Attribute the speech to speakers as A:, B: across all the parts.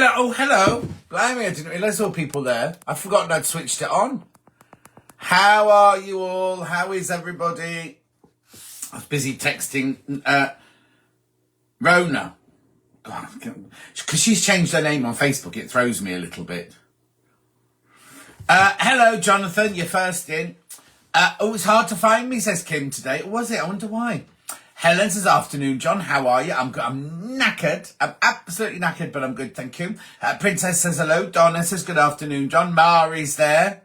A: Hello. Oh, hello. Blimey, I didn't realise there were people there. I've forgotten I'd switched it on. How are you all? How is everybody? I was busy texting Rona. Because she's changed her name on Facebook, it throws me a little bit. Hello, Jonathan. You're first in. It's hard to find me, says Kim today. Or was it? I wonder why. Helen says, afternoon, John. How are you? I'm good. I'm knackered. I'm absolutely knackered, but I'm good, thank you. Princess says hello. Donna says, good afternoon, John. Mari's there.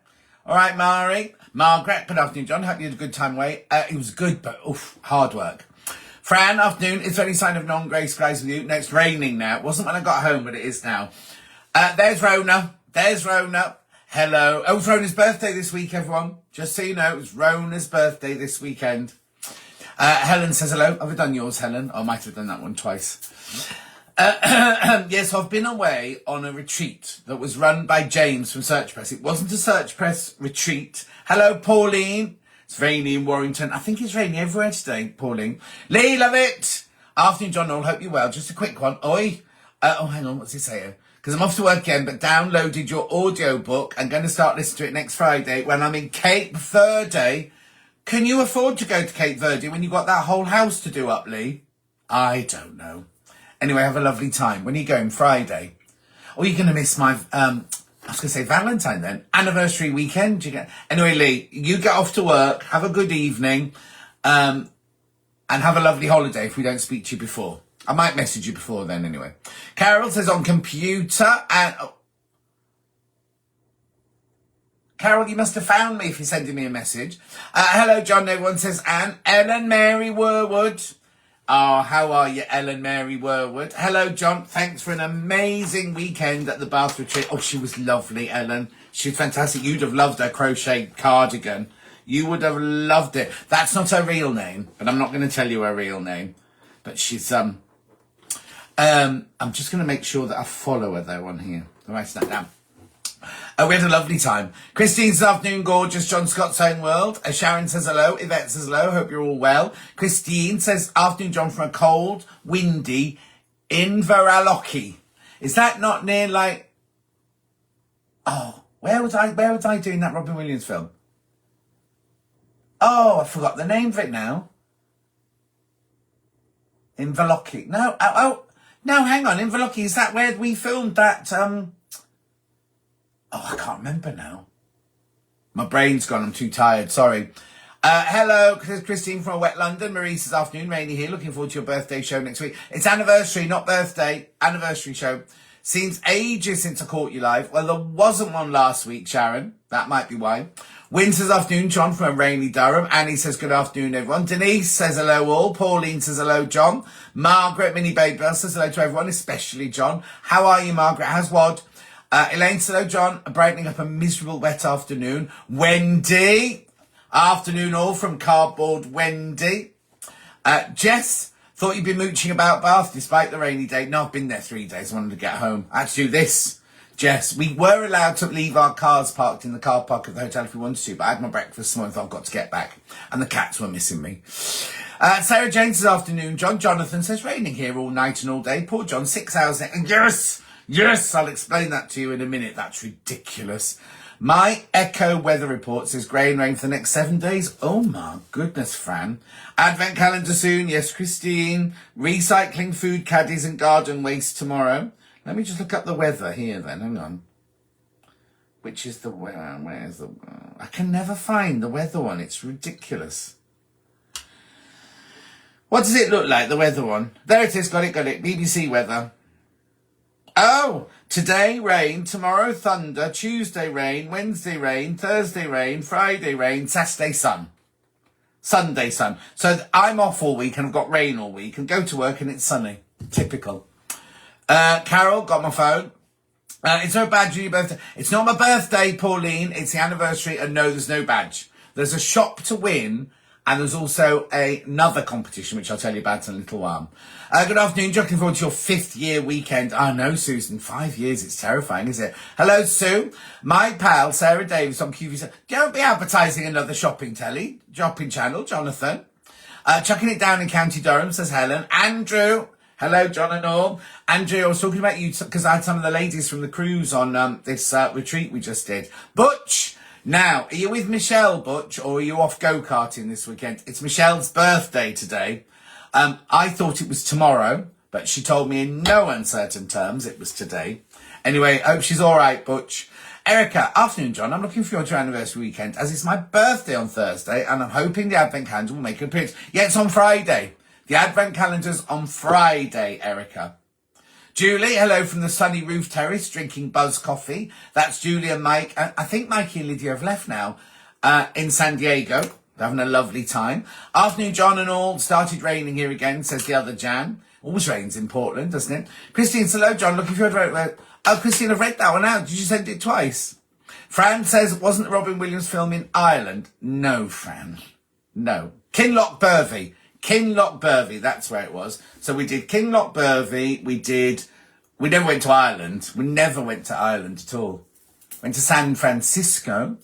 A: All right, Mari. Margaret, good afternoon, John. Hope you had a good time away. It was good, but hard work. Fran, afternoon. Is there any sign of non-grey skies with you? No, it's raining now. It wasn't when I got home, but it is now. There's Rona. There's Rona. Hello. Oh, it's Rona's birthday this week, everyone. Just so you know, it's Rona's birthday this weekend. Helen says hello. Have I done yours, Helen? I might have done that one twice. Yes, I've been away on a retreat that was run by James from Search Press. It wasn't a Search Press retreat. Hello, Pauline. It's rainy in Warrington. I think it's rainy everywhere today, Pauline. Lee, love it. Afternoon, John. All hope you're well. Just a quick one. Oi. Hang on. What's it saying? Because I'm off to work again, but downloaded your audio book. I'm going to start listening to it next Friday when I'm in Cape Verde. Can you afford to go to Cape Verde when you've got that whole house to do up, Lee? I don't know. Anyway, have a lovely time. When are you going? Friday? Or are you going to miss my, I was going to say Valentine then. Anniversary weekend. Anyway, Lee, you get off to work. Have a good evening. And have a lovely holiday if we don't speak to you before. I might message you before then anyway. Carol says on computer and... Carol, you must have found me if you're sending me a message. Hello, John. Everyone says Anne. Ellen Mary Werwood. Oh, how are you, Ellen Mary Werwood? Hello, John. Thanks for an amazing weekend at the Bath Retreat. Oh, she was lovely, Ellen. She was fantastic. You'd have loved her crochet cardigan. You would have loved it. That's not her real name, but I'm not going to tell you her real name. But she's, I'm just going to make sure that I follow her, though, on here. I'll write that down. We had a lovely time. Christine says, afternoon, gorgeous. John Scott's Own World. Sharon says hello. Yvette says hello. Hope you're all well. Christine says, afternoon, John, from a cold, windy Inveraloch. Is that not near, like... Oh, where was I doing that Robin Williams film? Oh, I forgot the name of it now. Inverloch. No, no, hang on. Inverloch, is that where we filmed that, Oh, I can't remember now. My brain's gone. I'm too tired. Sorry. Hello, Christine from Wet London. Marie says, afternoon, rainy here. Looking forward to your birthday show next week. It's anniversary, not birthday. Anniversary show. Seems ages since I caught you live. Well, there wasn't one last week, Sharon. That might be why. Win says, afternoon, John, from a rainy Durham. Annie says, good afternoon, everyone. Denise says, hello, all. Pauline says, hello, John. Margaret, Mini Baby says, hello to everyone, especially John. How are you, Margaret? How's Wad? Elaine says, hello, John. Brightening up a miserable, wet afternoon. Wendy. Afternoon all from Cardboard Wendy. Jess, thought you'd be mooching about Bath despite the rainy day. No, I've been there 3 days. I wanted to get home. I had to do this, Jess. We were allowed to leave our cars parked in the car park of the hotel if we wanted to, but I had my breakfast this morning, so I've got to get back. And the cats were missing me. Sarah Jane says, afternoon, John. Jonathan says, raining here all night and all day. Poor John, 6 hours. Yes! Yes, I'll explain that to you in a minute. That's ridiculous. My Echo weather report says grey and rain for the next 7 days. Oh, my goodness, Fran. Advent calendar soon. Yes, Christine. Recycling food caddies and garden waste tomorrow. Let me just look up the weather here then. Hang on. Which is the... Where's the... I can never find the weather one. It's ridiculous. What does it look like, the weather one? There it is. Got it. BBC weather. Oh, today rain, tomorrow thunder, Tuesday rain, Wednesday rain, Thursday rain, Friday rain, Saturday sun, Sunday sun. So I'm off all week and I've got rain all week and go to work and it's sunny. Typical. Carol, got my phone. It's no badge on your birthday. It's not my birthday, Pauline. It's the anniversary and no, there's no badge. There's a shop to win. And there's also another competition, which I'll tell you about in a little while. Good afternoon. Looking forward to your 5th year weekend. I know, Susan. 5 years. It's terrifying, isn't it? Hello, Sue. My pal, Sarah Davis on QV said, don't be advertising another shopping channel, Jonathan. Chucking it down in County Durham, says Helen. Andrew. Hello, John and all. Andrew, I was talking about you because I had some of the ladies from the cruise on this retreat we just did. Butch, now, are you with Michelle, Butch, or are you off go-karting this weekend? It's Michelle's birthday today. I thought it was tomorrow, but she told me in no uncertain terms it was today. Anyway, I hope she's all right, Butch. Erica, afternoon, John. I'm looking forward to your anniversary weekend as it's my birthday on Thursday and I'm hoping the Advent calendar will make an appearance. Yeah, it's on Friday. The Advent calendar's on Friday, Erica. Julie, hello from the sunny roof terrace, drinking Buzz coffee. That's Julie and Mike. I think Mikey and Lydia have left now in San Diego. They're having a lovely time. Afternoon, John and all. Started raining here again, says the other Jan. Always rains in Portland, doesn't it? Christine, hello, John. Looking forward to it. Oh, Christine, I've read that one out. Did you send it twice? Fran says, wasn't the Robin Williams film in Ireland? No, Fran. No. Kinloch Burvey. Kinloch Burvey, that's where it was. So we did Kinloch Burvey. We never went to Ireland. We never went to Ireland at all. Went to San Francisco.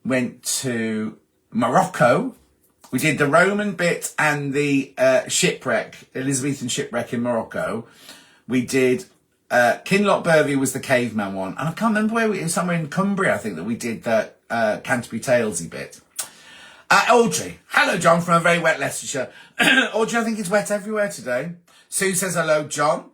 A: Went to Morocco. We did the Roman bit and the shipwreck, Elizabethan shipwreck in Morocco. We did Kinloch Burvey was the caveman one. And I can't remember where we were, somewhere in Cumbria, I think, that we did the Canterbury Talesy bit. Audrey, hello, John, from a very wet Leicestershire. Audrey, I think it's wet everywhere today. Sue says, hello, John.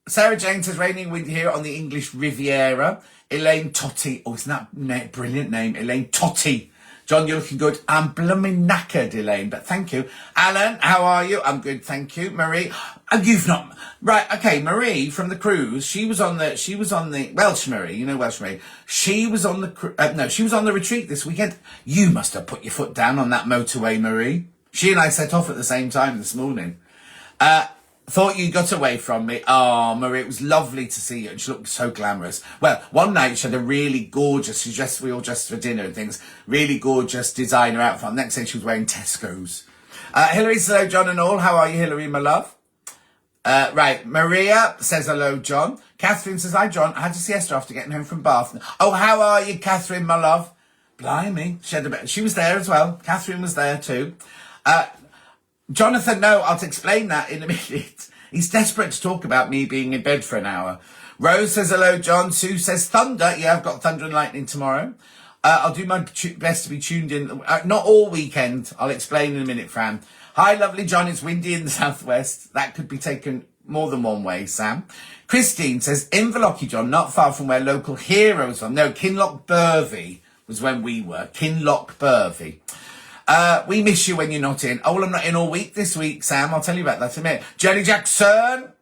A: Sarah Jane says, raining wind here on the English Riviera. Elaine Totty, oh, isn't that a brilliant name? Elaine Totty. John, you're looking good. I'm blooming knackered, Elaine, but thank you. Alan, how are you? I'm good, thank you. Marie, oh, you've not, right, okay, Marie from the cruise, she was on the, Welsh Marie, you know Welsh Marie. She was on the, she was on the retreat this weekend. You must have put your foot down on that motorway, Marie. She and I set off at the same time this morning. Thought you got away from me. Oh, Marie, it was lovely to see you. And she looked so glamorous. Well, one night she had a really gorgeous, we all dressed for dinner and things, really gorgeous designer outfit. Next day she was wearing Tesco's. Hilary says, hello, John and all. How are you, Hilary, my love? Right, Maria says, hello, John. Catherine says, hi, John. I had a siesta after getting home from Bath. Oh, how are you, Catherine, my love? Blimey. She was there as well. Catherine was there too. Jonathan, no, I'll explain that in a minute. He's desperate to talk about me being in bed for an hour. Rose says, hello, John. Sue says, thunder. Yeah, I've got thunder and lightning tomorrow. I'll do my best to be tuned in. Not all weekend. I'll explain in a minute, Fran. Hi, lovely John. It's windy in the southwest. That could be taken more than one way, Sam. Christine says, Inverlochy, John, not far from where local heroes are. No, Kinloch Burvey was when we were. Kinloch Burvey. We miss you when you're not in. Oh, well, I'm not in all week this week, Sam. I'll tell you about that in a minute. Jenny Jackson,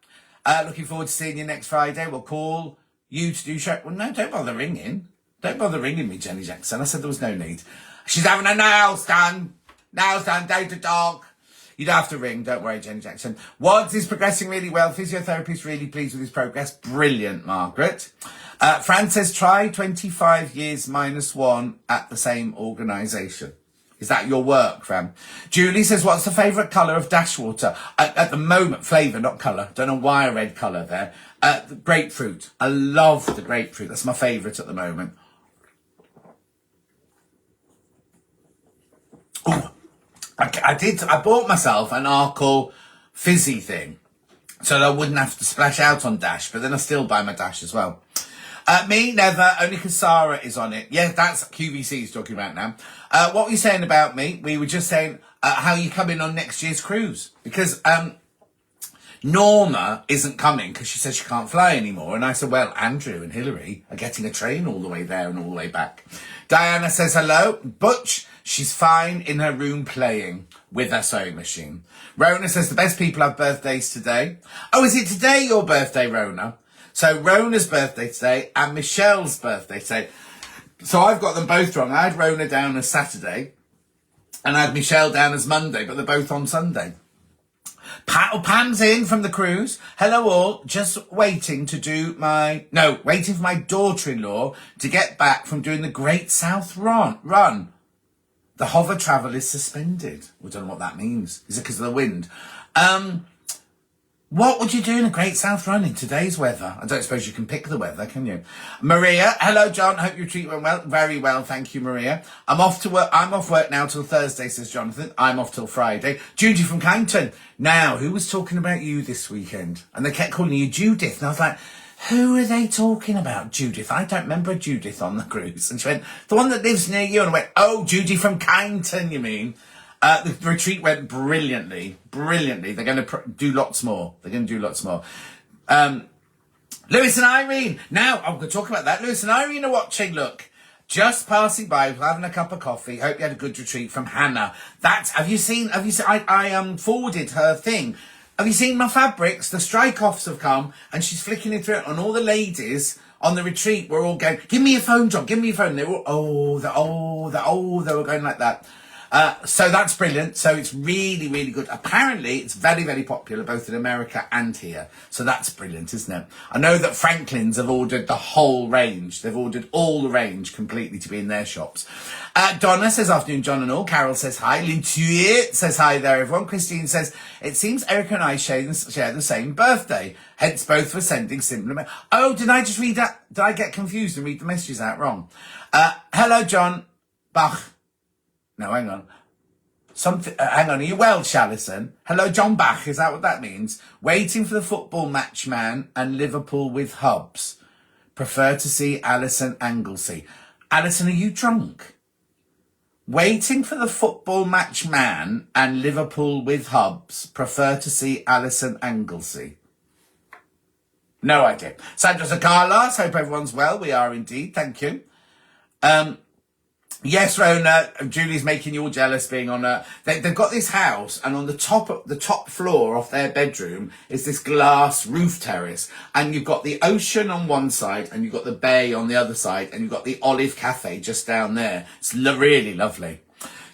A: looking forward to seeing you next Friday. We'll call you to do show. Well, no, don't bother ringing. Don't bother ringing me, Jenny Jackson. I said there was no need. She's having her nails done. Nails done, day to dog. You don't have to ring. Don't worry, Jenny Jackson. Wads is progressing really well. Physiotherapist really pleased with his progress. Brilliant, Margaret. Fran says, try 25 years minus one at the same organisation. Is that your work, Fran? Julie says, what's the favourite colour of Dashwater? At the moment, flavour, not colour. Don't know why I read colour there. The grapefruit. I love the grapefruit. That's my favourite at the moment. Oh, I bought myself an Arkle fizzy thing so that I wouldn't have to splash out on Dash, but then I still buy my Dash as well. Me, never, only because Sarah is on it. Yeah, that's QVC he's talking about now. What were you saying about me? We were just saying how you come in on next year's cruise. Because Norma isn't coming because she says she can't fly anymore. And I said, well, Andrew and Hilary are getting a train all the way there and all the way back. Diana says hello. Butch, she's fine in her room playing with her sewing machine. Rona says the best people have birthdays today. Oh, is it today your birthday, Rona? So Rona's birthday today and Michelle's birthday today. So I've got them both wrong. I had Rona down as Saturday and I had Michelle down as Monday, but they're both on Sunday. Pam's in from the cruise. Hello all. Just waiting for my daughter-in-law to get back from doing the Great South Run. The hover travel is suspended. We don't know what that means. Is it because of the wind? What would you do in a Great South Run in today's weather? I don't suppose you can pick the weather, can you? Maria, hello, John. Hope your treat went well. Very well, thank you, Maria. I'm off to work. I'm off work now till Thursday, says Jonathan. I'm off till Friday. Judy from Kyneton. Now, who was talking about you this weekend? And they kept calling you Judith. And I was like, who are they talking about, Judith? I don't remember Judith on the cruise. And she went, the one that lives near you. And I went, oh, Judy from Kyneton, you mean? The retreat went brilliantly. They're going to do lots more. Lewis and Irene. Now, I'm going to talk about that. Lewis and Irene are watching, look. Just passing by, having a cup of coffee. Hope you had a good retreat from Hannah. Have you seen, I forwarded her thing. Have you seen my fabrics? The strike-offs have come and she's flicking it through it, and all the ladies on the retreat were all going, give me your phone, John, give me your phone. They were all, they were going like that. So that's brilliant. So it's really, really good. Apparently, it's very, very popular both in America and here. So that's brilliant, isn't it? I know that Franklin's have ordered the whole range. They've ordered all the range completely to be in their shops. Donna says, afternoon, John and all. Carol says hi. Lintuit says hi there, everyone. Christine says, it seems Erica and I share the same birthday. Hence, both were sending similar. Oh, did I just read that? Did I get confused and read the messages out wrong? Hello, John Bach. No, hang on. Hang on, are you Welsh, Alison? Hello, John Bach, is that what that means? Waiting for the football match, man, and Liverpool with hubs. Prefer to see Alison Anglesey. Alison, are you drunk? Waiting for the football match, man, and Liverpool with hubs. Prefer to see Alison Anglesey. No idea. Sandra Carlos, hope everyone's well. We are indeed, thank you. Yes, Rona, Julie's making you all jealous being on they've got this house, and on the top floor of their bedroom is this glass roof terrace, and you've got the ocean on one side and you've got the bay on the other side, and you've got the Olive Cafe just down there. It's really lovely.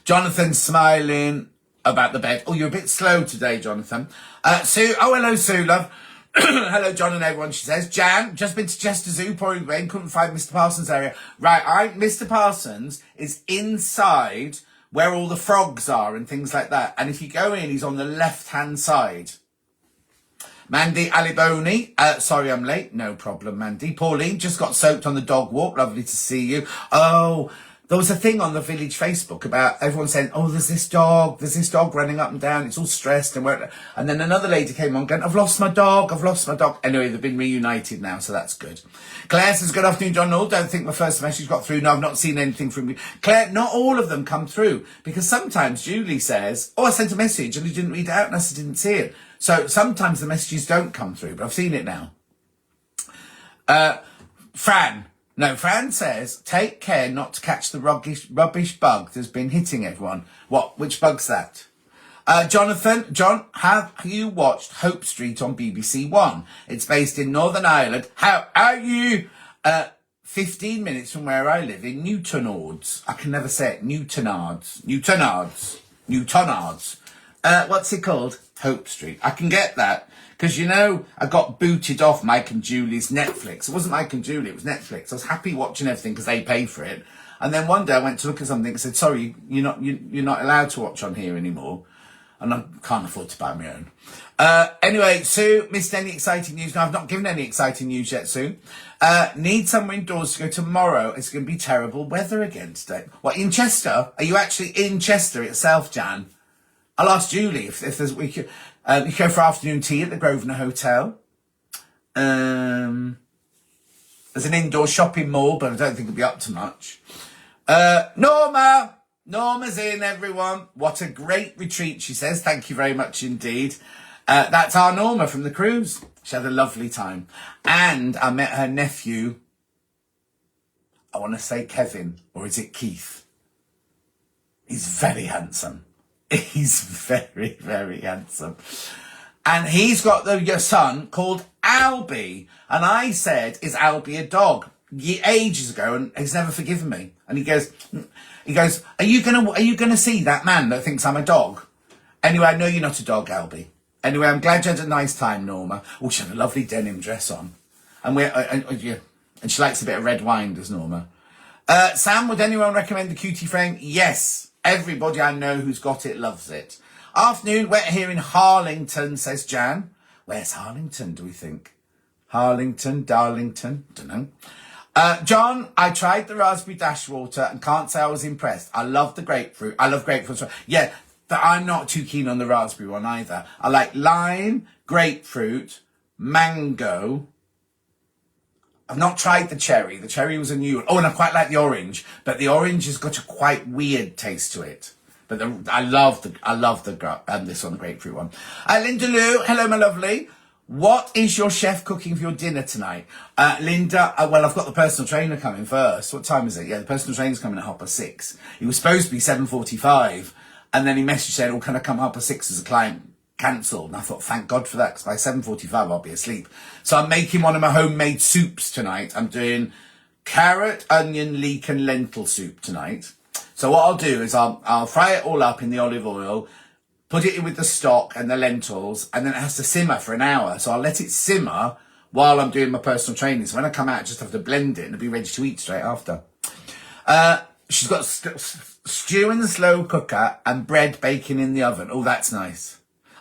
A: Jonathan's smiling about the bed. Oh, you're a bit slow today, Jonathan. Sue, oh, hello, Sue, love. Hello, John and everyone, she says. Jan, just been to Chester Zoo, pouring rain, couldn't find Mr. Parsons' area. Right, Mr. Parsons is inside where all the frogs are and things like that. And if you go in, he's on the left-hand side. Mandy Aliboni, sorry I'm late. No problem, Mandy. Pauline, just got soaked on the dog walk. Lovely to see you. Oh, there was a thing on the village Facebook about everyone saying, oh, there's this dog running up and down. It's all stressed. And then another lady came on going, I've lost my dog. Anyway, they've been reunited now, so that's good. Claire says, good afternoon, John Noel. Don't think my first message got through. No, I've not seen anything from you. Claire, not all of them come through, because sometimes Julie says, oh, I sent a message and you didn't read it out and I didn't see it. So sometimes the messages don't come through, but I've seen it now. Fran says, take care not to catch the rubbish bug that's been hitting everyone. What? Which bug's that? John, have you watched Hope Street on BBC One? It's based in Northern Ireland. How are you? 15 minutes from where I live in Newtonards. I can never say it. Newtonards. What's it called? Hope Street. I can get that. Because, I got booted off Mike and Julie's Netflix. It wasn't Mike and Julie, it was Netflix. I was happy watching everything because they pay for it. And then one day I went to look at something and said, sorry, you're not allowed to watch on here anymore. And I can't afford to buy my own. Anyway, Sue, missed any exciting news? No, I've not given any exciting news yet, Sue. Need somewhere indoors to go tomorrow. It's going to be terrible weather again today. What, in Chester? Are you actually in Chester itself, Jan? I'll ask Julie if there's, we could go for afternoon tea at the Grosvenor Hotel. There's an indoor shopping mall, but I don't think it'll be up to much. Norma's in, everyone. What a great retreat, she says. Thank you very much indeed. That's our Norma from the cruise. She had a lovely time. And I met her nephew. I want to say Kevin, or is it Keith? He's very handsome. He's very, very handsome. And he's got your son called Albie. And I said, is Albie a dog? Ages ago, and he's never forgiven me. And he goes, are you gonna see that man that thinks I'm a dog? Anyway, I know you're not a dog, Albie. Anyway, I'm glad you had a nice time, Norma. Oh, she had a lovely denim dress on. And she likes a bit of red wine, does Norma. Sam, would anyone recommend the cutie frame? Yes. Everybody I know who's got it loves it. Afternoon, wet here in Harlington, says Jan. Where's Harlington, do we think? Harlington, Darlington, don't know. John, I tried the raspberry dash water and can't say I was impressed. I love the grapefruit. I love grapefruit. Yeah, but I'm not too keen on the raspberry one either. I like lime, grapefruit, mango. I've not tried the cherry. The cherry was a new one. Oh, and I quite like the orange, but the orange has got a quite weird taste to it. But I love this one, the grapefruit one. Linda Lou, hello, my lovely. What is your chef cooking for your dinner tonight? Linda, well, I've got the personal trainer coming first. What time is it? Yeah, the personal trainer's coming at 6:30. He was supposed to be 7:45. And then he messaged saying, oh, can I come 6:30 as a client? Cancelled. And I thought, thank God for that, because by 7:45 I'll be asleep. So I'm making one of my homemade soups tonight. I'm doing carrot, onion, leek and lentil soup tonight. So what I'll do is I'll fry it all up in the olive oil, put it in with the stock and the lentils, and then it has to simmer for an hour. So I'll let it simmer while I'm doing my personal training. So when I come out, I just have to blend it and it'll be ready to eat straight after. She's got stew in the slow cooker and bread baking in the oven. Oh, that's nice.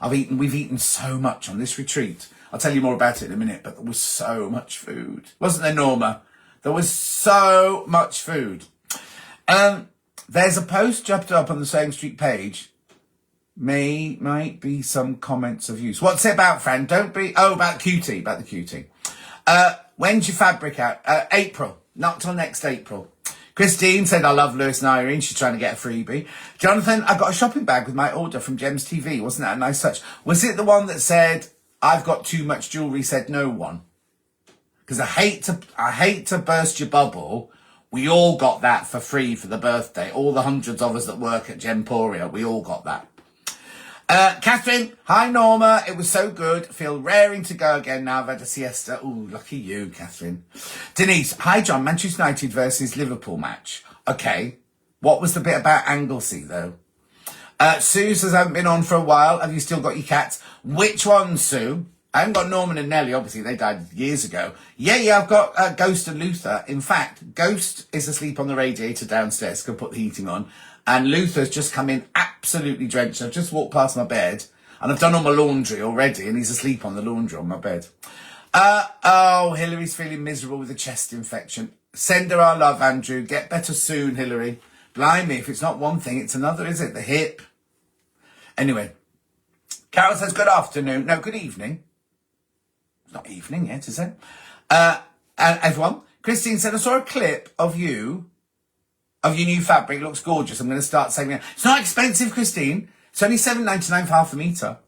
A: We've eaten so much on this retreat. I'll tell you more about it in a minute, but there was so much food. Wasn't there, Norma? There was so much food. There's a post jumped up on the Sewing Street page. Might be some comments of use. What's it about, Fran? About the cutie. When's your fabric out? April. Not till next April. Christine said, I love Lewis and Irene. She's trying to get a freebie. Jonathan, I got a shopping bag with my order from Gems TV. Wasn't that a nice touch? Was it the one that said, I've got too much jewellery, said no one? Because I hate to burst your bubble. We all got that for free for the birthday. All the hundreds of us that work at Gemporia, we all got that. Catherine, hi Norma, it was so good. Feel raring to go again now I've had a siesta. Ooh, lucky you, Catherine. Denise, hi John, Manchester United versus Liverpool match. Okay, what was the bit about Anglesey though? Sue says, I haven't been on for a while. Have you still got your cats? Which one, Sue? I haven't got Norman and Nelly, obviously they died years ago. Yeah, I've got Ghost and Luther. In fact, Ghost is asleep on the radiator downstairs, go put the heating on. And Luther's just come in absolutely drenched. I've just walked past my bed and I've done all my laundry already and he's asleep on the laundry on my bed. Hillary's feeling miserable with a chest infection. Send her our love, Andrew. Get better soon, Hillary. Blimey, if it's not one thing, it's another, is it? The hip. Anyway, Carol says, good afternoon. No, good evening. It's not evening yet, is it? And everyone, Christine said, I saw a clip of your new fabric. Looks gorgeous. I'm going to start saving it. It's not expensive, Christine. It's only $7.99 for half a metre.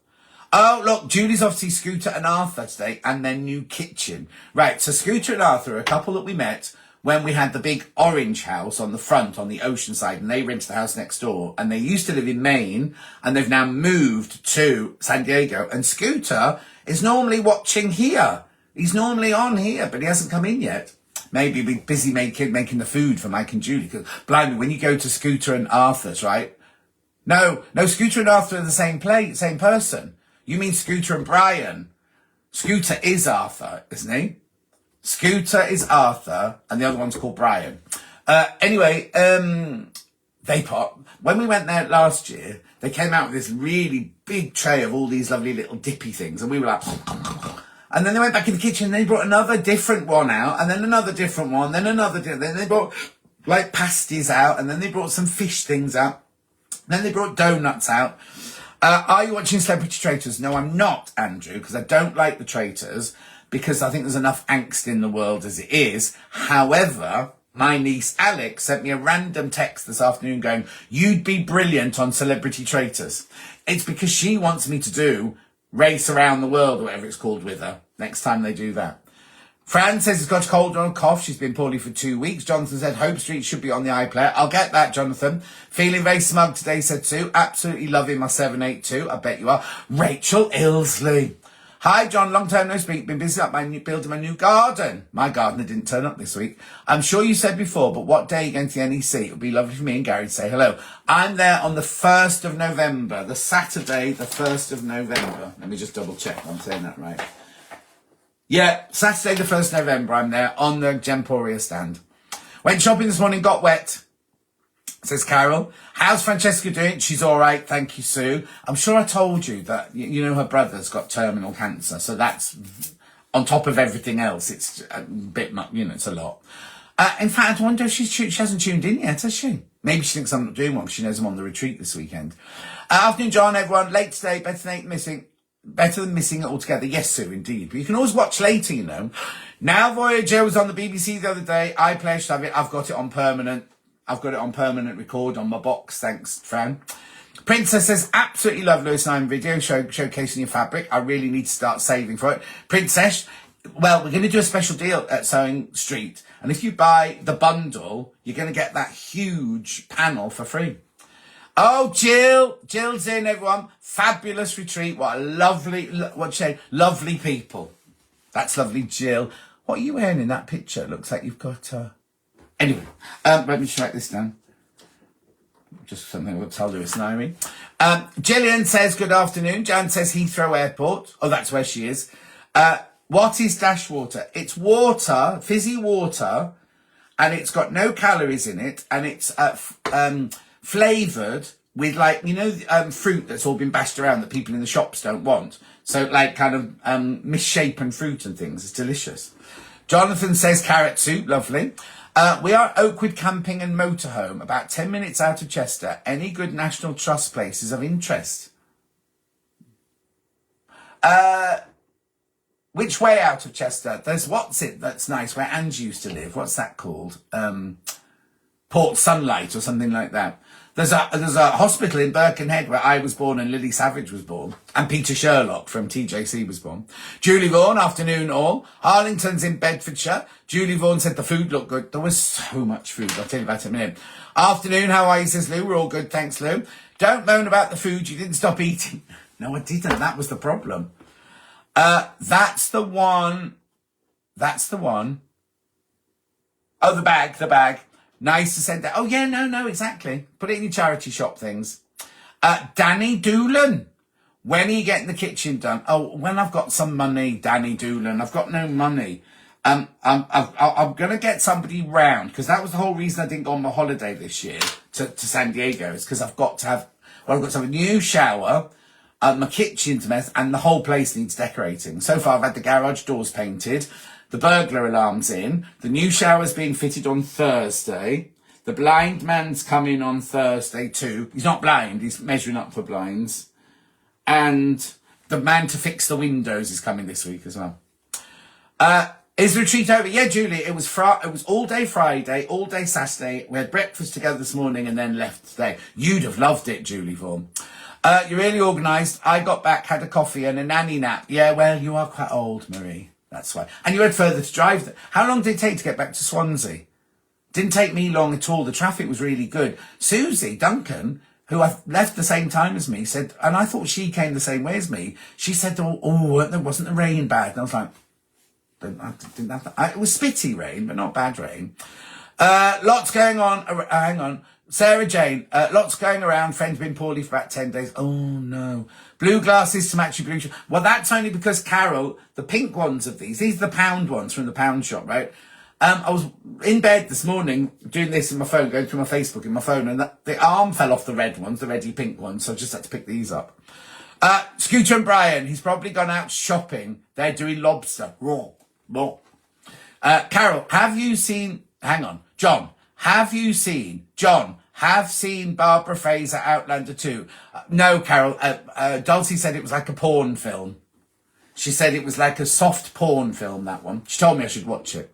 A: Oh, look, Julie's off to see Scooter and Arthur today and their new kitchen. Right, so Scooter and Arthur are a couple that we met when we had the big orange house on the front on the ocean side, and they rented the house next door, and they used to live in Maine and they've now moved to San Diego, and Scooter is normally watching here. He's normally on here, but he hasn't come in yet. Maybe be busy making the food for Mike and Julie, because blimey, when you go to Scooter and Arthur's, right? No, Scooter and Arthur are the same person. You mean Scooter and Brian. Scooter is Arthur, isn't he? Scooter is Arthur, and the other one's called Brian. Anyway, when we went there last year, they came out with this really big tray of all these lovely little dippy things, and we were like, and then they went back in the kitchen, and they brought another different one out, and then another different one, then they brought like pasties out, and then they brought some fish things out, then they brought donuts out. Are you watching Celebrity Traitors? No, I'm not, Andrew, because I don't like the traitors, because I think there's enough angst in the world as it is. However, my niece Alex sent me a random text this afternoon going, you'd be brilliant on Celebrity Traitors. It's because she wants me to do Race Around the World, or whatever it's called, with her next time they do that. Fran says he's got a cold or a cough. She's been poorly for 2 weeks. Jonathan said Hope Street should be on the iPlayer. I'll get that, Jonathan. Feeling very smug today, said Sue. Absolutely loving my 782. I bet you are. Rachel Ilsley. Hi, John. Long time no speak. Been busy building my new garden. My gardener didn't turn up this week. I'm sure you said before, but what day are you going to the NEC? It would be lovely for me and Gary to say hello. I'm there on the 1st of November. The Saturday, the 1st of November. Let me just double check I'm saying that right. Yeah, Saturday the 1st of November, I'm there on the Gemporia stand. Went shopping this morning, got wet. says Carol. How's Francesca doing? She's all right, thank you, Sue. I'm sure I told you that, you know, her brother's got terminal cancer, so that's on top of everything else. It's a bit, you know, it's a lot. In fact, I wonder if she hasn't tuned in yet, has she? Maybe she thinks I'm not doing one because she knows I'm on the retreat this weekend. Afternoon, John, everyone. Late today, better than missing it altogether. Yes, Sue, indeed. But you can always watch later, you know. Now Voyager was on the BBC the other day. I pledged to have it. I've got it on permanent. I've got it on permanent record on my box. Thanks, Fran. Princess says, absolutely love Lewis and I'm video showcasing your fabric. I really need to start saving for it. Princess, well, we're going to do a special deal at Sewing Street. And if you buy the bundle, you're going to get that huge panel for free. Oh, Jill's in, everyone. Fabulous retreat. What a lovely, lovely people. That's lovely, Jill. What are you wearing in that picture? Looks like you've got, Anyway, let me just write this down. Just something we'll tell Lewis and Irene. Gillian says, good afternoon. Jan says Heathrow Airport. Oh, that's where she is. What is dash water? It's water, fizzy water, and it's got no calories in it, and it's flavoured with, like, you know, fruit that's all been bashed around that people in the shops don't want. So, like, kind of misshapen fruit and things. It's delicious. Jonathan says carrot soup. Lovely. We are at Oakwood Camping and Motorhome, about 10 minutes out of Chester. Any good National Trust places of interest? Which way out of Chester? There's that's nice, where Angie used to live. What's that called? Port Sunlight or something like that. There's a hospital in Birkenhead where I was born and Lily Savage was born. And Peter Sherlock from TJC was born. Julie Vaughan, afternoon all. Harlington's in Bedfordshire. Julie Vaughan said the food looked good. There was so much food. I'll tell you about it in a minute. Afternoon, how are you, says Lou. We're all good, thanks, Lou. Don't moan about the food. You didn't stop eating. No, I didn't. That was the problem. That's the one. Oh, the bag. Nice to send that. Oh, yeah, no, exactly. Put it in your charity shop things. Danny Doolan. When are you getting the kitchen done? Oh, when I've got some money, Danny Doolan. I've got no money. I'm going to get somebody round, because that was the whole reason I didn't go on my holiday this year to San Diego, is because I've got to have a new shower. My kitchen's a mess, and the whole place needs decorating. So far, I've had the garage doors painted. The burglar alarm's in. The new shower's being fitted on Thursday. The blind man's coming on Thursday too. He's not blind, he's measuring up for blinds. And the man to fix the windows is coming this week as well. Is the retreat over? Yeah, Julie, it was all day Friday, all day Saturday. We had breakfast together this morning and then left today. You'd have loved it, Julie Vaughan. You're really organised. I got back, had a coffee and a nanny nap. Yeah, well, you are quite old, Marie. That's why. And you had further to drive. How long did it take to get back to Swansea? Didn't take me long at all. The traffic was really good. Susie Duncan, who I left the same time as me, said, and I thought she came the same way as me. She said, wasn't the rain bad? And I was like, didn't have that. It was spitty rain, but not bad rain. Lots going on. Hang on. Sarah Jane, lots going around. Friend's been poorly for about 10 days. Oh, no. Blue glasses to match your blue shop. Well, that's only because Carol, the pink ones of these are the pound ones from the pound shop, right? I was in bed this morning doing this in my phone, going through my Facebook in my phone, and the arm fell off the red ones, the reddy pink ones, so I just had to pick these up. Scooter and Brian, he's probably gone out shopping. They're doing lobster. Raw. Carol, have you seen... Hang on. John, have seen Barbara Fraser Outlander 2? No, Carol. Dulcie said it was like a porn film. She said it was like a soft porn film, that one. She told me I should watch it.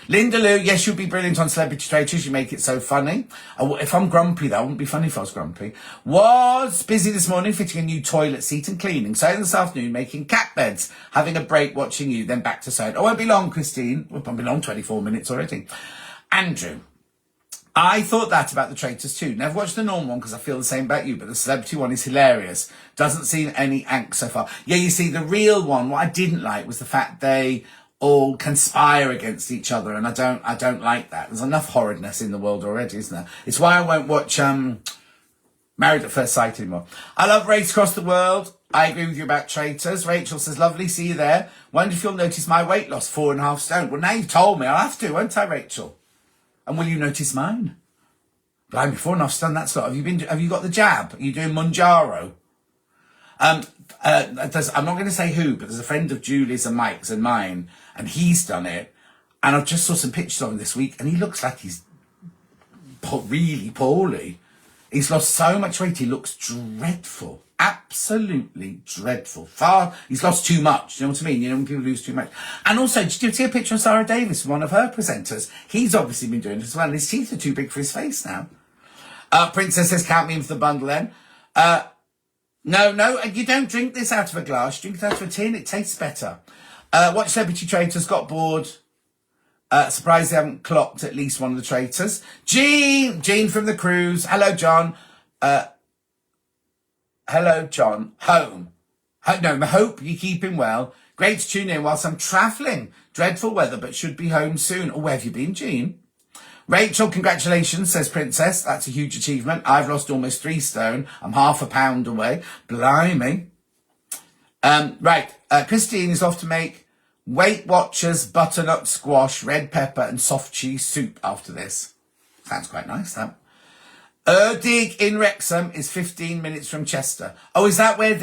A: Linda Lou, yes, you'll be brilliant on Celebrity Traitors. You make it so funny. If I'm grumpy, that wouldn't be funny if I was grumpy. Was busy this morning fitting a new toilet seat and cleaning. So this afternoon making cat beds, having a break watching you, then back to sewing. Oh, won't be long, Christine. Well, won't be long, 24 minutes already. Andrew. I thought that about the Traitors too. Never watched the normal one because I feel the same about you, but the celebrity one is hilarious. Doesn't seem any angst so far. Yeah, you see, the real one, what I didn't like was the fact they all conspire against each other, and I don't like that. There's enough horridness in the world already, isn't there? It's why I won't watch Married at First Sight anymore. I love Race Across the World. I agree with you about Traitors. Rachel says, lovely, see you there. Wonder if you'll notice my weight loss, 4.5 stone. Well, now you've told me, I'll have to, won't I, Rachel? And will you notice mine? Blimey, 4.5 done that slot. Have you got the jab? Are you doing Monjaro? I'm not going to say who, but there's a friend of Julie's and Mike's and mine, and he's done it. And I just saw some pictures of him this week, and he looks like he's really poorly. He's lost so much weight, he looks dreadful. Absolutely dreadful. He's lost too much. You know what I mean? You know when people lose too much. And also, did you see a picture of Sarah Davis, one of her presenters? He's obviously been doing it as well, and his teeth are too big for his face now. Princess says, count me in for the bundle then. No, you don't drink this out of a glass. You drink it out of a tin. It tastes better. Watch Celebrity Traitors, got bored. Surprised they haven't clocked at least one of the traitors. Jean from the cruise. Hello, John. Hello, John. Home. Hope you're keeping well. Great to tune in whilst I'm travelling. Dreadful weather, but should be home soon. Oh, where have you been, Jean? Rachel, congratulations, says Princess. That's a huge achievement. I've lost almost 3 stone. I'm half a pound away. Blimey. Right. Christine is off to make Weight Watchers butternut squash, red pepper and soft cheese soup after this. Sounds quite nice, that. Erdig in Wrexham is 15 minutes from Chester. Oh, is that where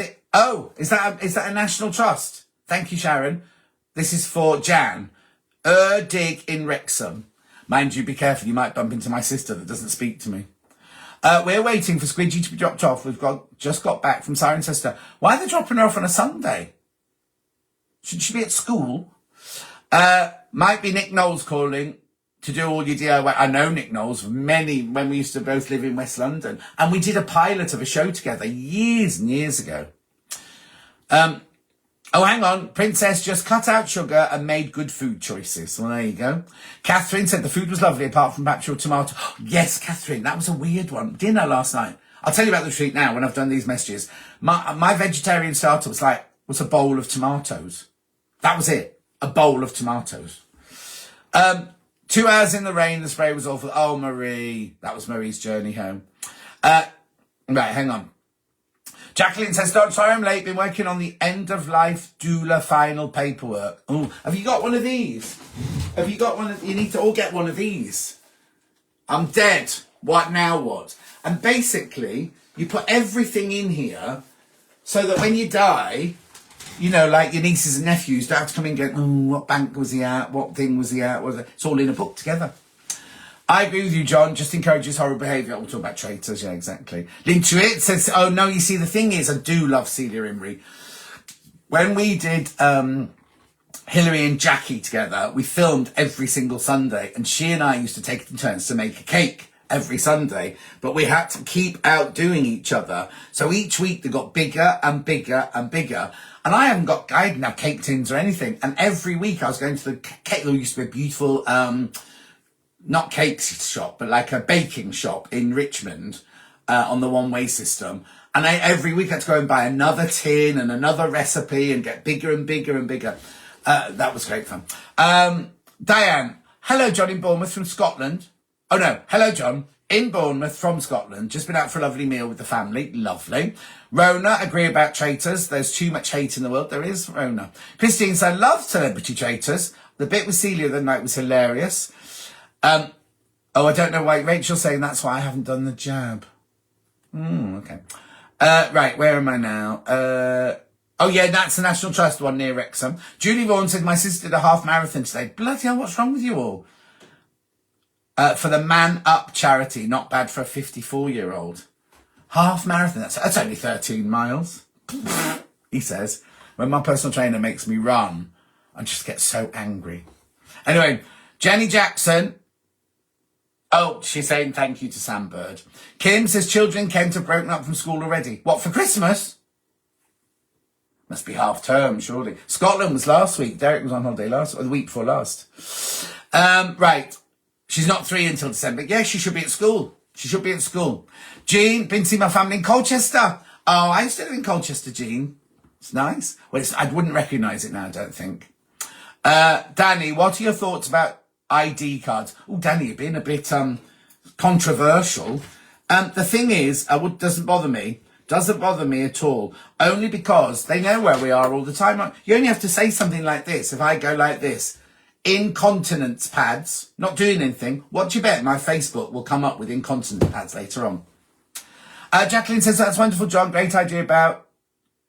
A: is that a national trust? Thank you, Sharon. This is for Jan. Erdig in Wrexham. Mind you, be careful. You might bump into my sister that doesn't speak to me. We're waiting for Squidgy to be dropped off. We've just got back from Cirencester. Why are they dropping her off on a Sunday? Should she be at school? Might be Nick Knowles calling to do all your DIY. I know Nick Knowles when we used to both live in West London. And we did a pilot of a show together years and years ago. Oh, hang on. Princess just cut out sugar and made good food choices. Well, there you go. Catherine said the food was lovely apart from perhaps your tomato. Oh, yes, Catherine, that was a weird one. Dinner last night. I'll tell you about the treat now when I've done these messages. My vegetarian starter was a bowl of tomatoes. That was it. A bowl of tomatoes. 2 hours in the rain, the spray was awful. Oh, Marie. That was Marie's journey home. Right, hang on. Jacqueline says, don't sorry I'm late. Been working on the end-of-life doula final paperwork. Oh, have you got one of these? Have you got one? You need to all get one of these. I'm dead. What now what? And basically, you put everything in here so that when you die, you know, like your nieces and nephews don't have to come in and go, oh, what bank was he at? What thing was he at? It's all in a book together. I agree with you, John. Just encourages horrible behaviour. We'll talk about traitors. Yeah, exactly. Lintuit says, oh, no, you see, the thing is, I do love Celia Imrie. When we did Hilary and Jackie together, we filmed every single Sunday, and she and I used to take it in turns to make a cake every Sunday, but we had to keep outdoing each other. So each week they got bigger and bigger and bigger. And I didn't have cake tins or anything. And every week I was going to the cake. There used to be a beautiful, not cake shop, but like a baking shop in Richmond on the one-way system. And every week I had to go and buy another tin and another recipe and get bigger and bigger and bigger. That was great fun. Diane, hello, John in Bournemouth from Scotland. Oh, no. Hello, John in Bournemouth from Scotland. Just been out for a lovely meal with the family. Lovely. Rona, agree about traitors. There's too much hate in the world. There is, Rona. Christine said, I love Celebrity Traitors. The bit with Celia the night was hilarious. I don't know why. Rachel's saying that's why I haven't done the jab. Okay. Right, where am I now? Oh, yeah, that's the National Trust one near Wrexham. Julie Vaughan said, my sister did a half marathon today. Bloody hell, what's wrong with you all? For the Man Up charity, not bad for a 54-year-old. Half marathon, that's only 13 miles. He says, when my personal trainer makes me run, I just get so angry. Anyway, Jenny Jackson. Oh, she's saying thank you to Sam Bird. Kim says, children in Kent have broken up from school already. What, for Christmas? Must be half term, surely. Scotland was last week. Derek was on holiday or the week before last. Right. She's not 3 until December. Yeah, she should be at school. She should be at school. Jean, been seeing my family in Colchester. Oh, I used to live in Colchester, Jean. It's nice. Well, I wouldn't recognise it now, I don't think. Danny, what are your thoughts about ID cards? Oh, Danny, you're being a bit controversial. The thing is, doesn't bother me. Doesn't bother me at all. Only because they know where we are all the time. You only have to say something like this. If I go like this, incontinence pads. Not doing anything. What do you bet my Facebook will come up with incontinence pads later on? Jacqueline says, that's wonderful, John. Great idea about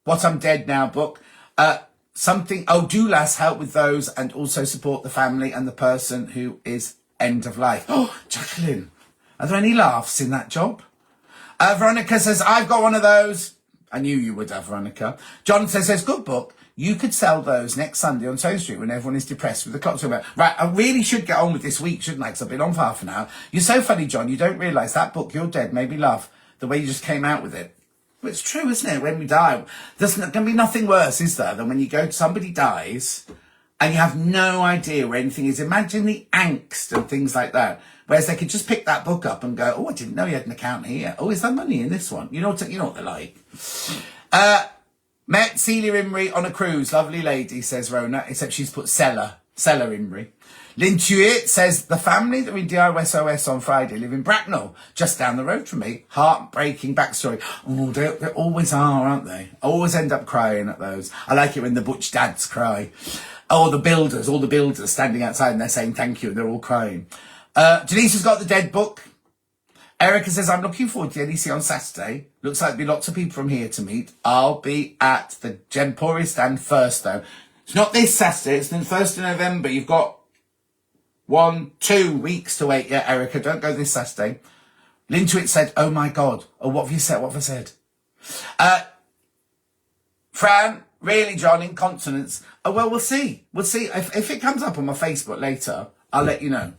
A: What I'm Dead Now book. Do less help with those and also support the family and the person who is end of life. Oh, Jacqueline, are there any laughs in that job? Veronica says, I've got one of those. I knew you would have, Veronica. John says, good book. You could sell those next Sunday on Toad Street when everyone is depressed with the clocks over. Right, I really should get on with this week, shouldn't I? Because I've been on for half an hour. You're so funny, John. You don't realise that book, You're Dead, made me laugh. The way you just came out with it. Well, it's true, isn't it? When we die, there's going to be nothing worse, is there, than when you go, somebody dies and you have no idea where anything is. Imagine the angst and things like that. Whereas they could just pick that book up and go, oh, I didn't know you had an account here. Oh, is there money in this one? You know what they're like. Met Celia Imrie on a cruise. Lovely lady, says Rona, except she's put Stella Imrie. Lynn Tuitt says, the family that were in DISOS on Friday live in Bracknell, just down the road from me. Heartbreaking backstory. Oh, they always are, aren't they? I always end up crying at those. I like it when the butch dads cry. Oh, all the builders standing outside and they're saying thank you and they're all crying. Denise has got the Dead book. Erica says, I'm looking forward to the NEC on Saturday. Looks like there'll be lots of people from here to meet. I'll be at the Gemporia stand first, though. It's not this Saturday, it's the 1st of November. You've got 2 weeks to wait. Yeah, Erica, don't go this Saturday. Lynn Tuitt said, oh my God. Oh, what have you said? What have I said? Fran, really, John, incontinence. Oh, well, we'll see. We'll see. If it comes up on my Facebook later, I'll let you know.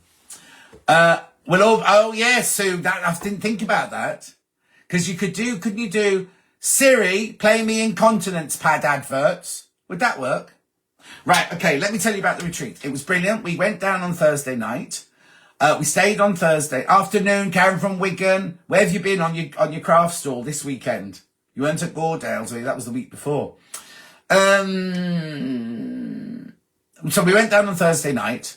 A: Sue, I didn't think about that. Because couldn't you do Siri, play me incontinence pad adverts? Would that work? Right, okay, let me tell you about the retreat. It was brilliant. We went down on Thursday night. We stayed on Thursday afternoon. Karen from Wigan. Where have you been on your craft stall this weekend? You weren't at Gordale's, that was the week before. So we went down on Thursday night.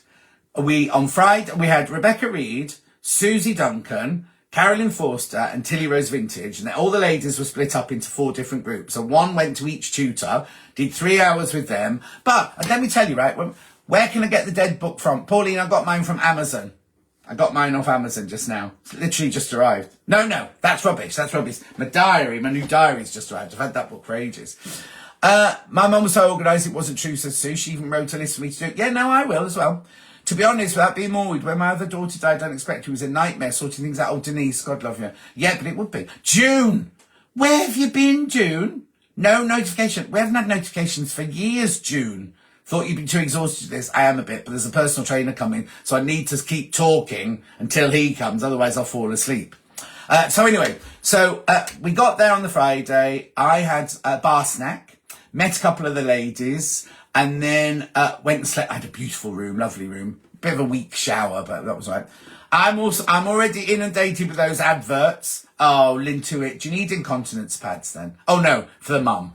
A: On Friday, we had Rebecca Reed, Susie Duncan, Carolyn Forster and Tilly Rose Vintage, and all the ladies were split up into 4 different groups. So one went to each tutor, did 3 hours with them. But let me tell you, right, where can I get the Dead book from? Pauline, I got mine from Amazon. I got mine off Amazon just now. It's literally just arrived. No, that's rubbish. My new diary's just arrived. I've had that book for ages. My mum was so organised it wasn't true, says Sue. She even wrote a list for me to do. Yeah, no, I will as well. To be honest, without being morbid, when my other daughter died unexpectedly, it was a nightmare sorting things out. Oh, Denise, God love you. Yeah, but it would be. June! Where have you been, June? No notification. We haven't had notifications for years, June. Thought you'd be too exhausted for this. I am a bit, but there's a personal trainer coming, so I need to keep talking until he comes, otherwise I'll fall asleep. We got there on the Friday. I had a bar snack, met a couple of the ladies, and then went and slept. I had a beautiful room, lovely room. Bit of a weak shower, but that was all right. I'm already inundated with those adverts. Oh, Lynn Tuitt, do you need incontinence pads then? Oh no, for a mum.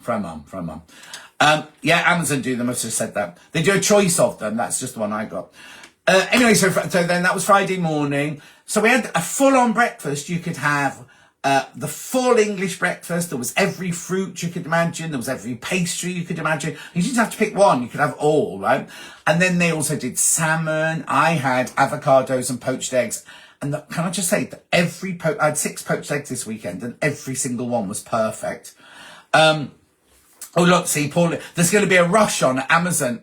A: Amazon do them. I just said that. They do a choice of them. That's just the one I got. So then that was Friday morning. So we had a full-on breakfast. You could have the full English breakfast. There was every fruit you could imagine. There was every pastry you could imagine. You didn't have to pick one. You could have all, right? And then they also did salmon. I had avocados and poached eggs. And can I just say that I had 6 poached eggs this weekend and every single one was perfect. Oh, look, see, Paul, there's going to be a rush on Amazon.